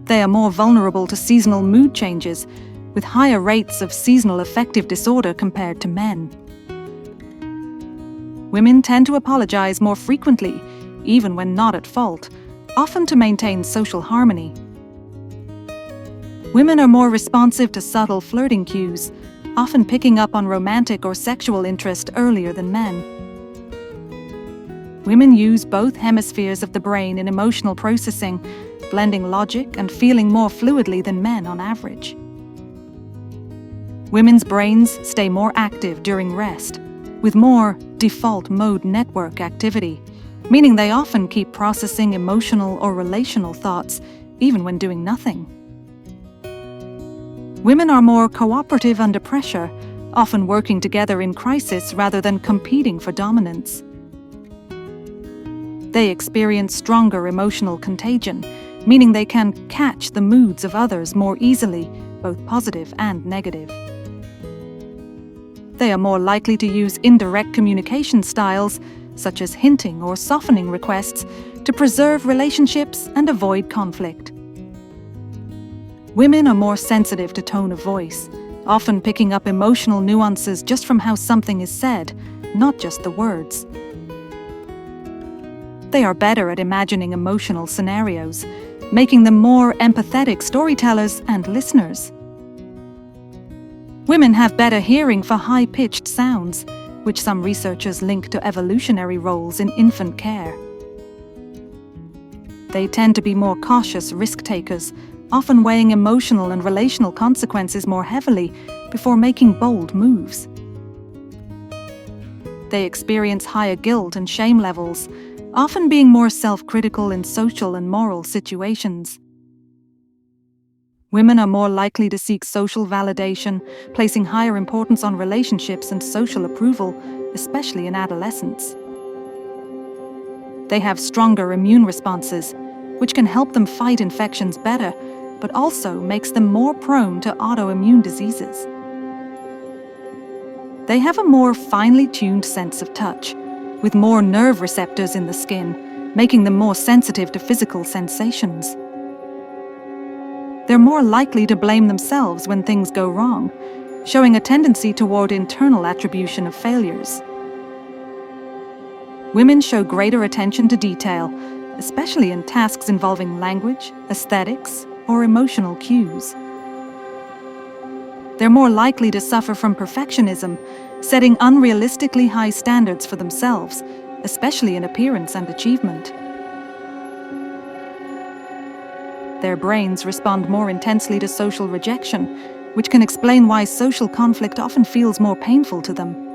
They are more vulnerable to seasonal mood changes, with higher rates of seasonal affective disorder compared to men. Women tend to apologize more frequently, even when not at fault, often to maintain social harmony. Women are more responsive to subtle flirting cues, often picking up on romantic or sexual interest earlier than men. Women use both hemispheres of the brain in emotional processing, blending logic and feeling more fluidly than men on average. Women's brains stay more active during rest, with more default mode network activity, meaning they often keep processing emotional or relational thoughts even when doing nothing. Women are more cooperative under pressure, often working together in crisis rather than competing for dominance. They experience stronger emotional contagion, meaning they can catch the moods of others more easily, both positive and negative. They are more likely to use indirect communication styles, such as hinting or softening requests, to preserve relationships and avoid conflict. Women are more sensitive to tone of voice, often picking up emotional nuances just from how something is said, not just the words. They are better at imagining emotional scenarios, making them more empathetic storytellers and listeners. Women have better hearing for high-pitched sounds, which some researchers link to evolutionary roles in infant care. They tend to be more cautious risk-takers, often weighing emotional and relational consequences more heavily before making bold moves. They experience higher guilt and shame levels, often being more self-critical in social and moral situations. Women are more likely to seek social validation, placing higher importance on relationships and social approval, especially in adolescence. They have stronger immune responses, which can help them fight infections better, but also makes them more prone to autoimmune diseases. They have a more finely tuned sense of touch, with more nerve receptors in the skin, making them more sensitive to physical sensations. They're more likely to blame themselves when things go wrong, showing a tendency toward internal attribution of failures. Women show greater attention to detail, especially in tasks involving language, aesthetics, or emotional cues. They're more likely to suffer from perfectionism, setting unrealistically high standards for themselves, especially in appearance and achievement. Their brains respond more intensely to social rejection, which can explain why social conflict often feels more painful to them.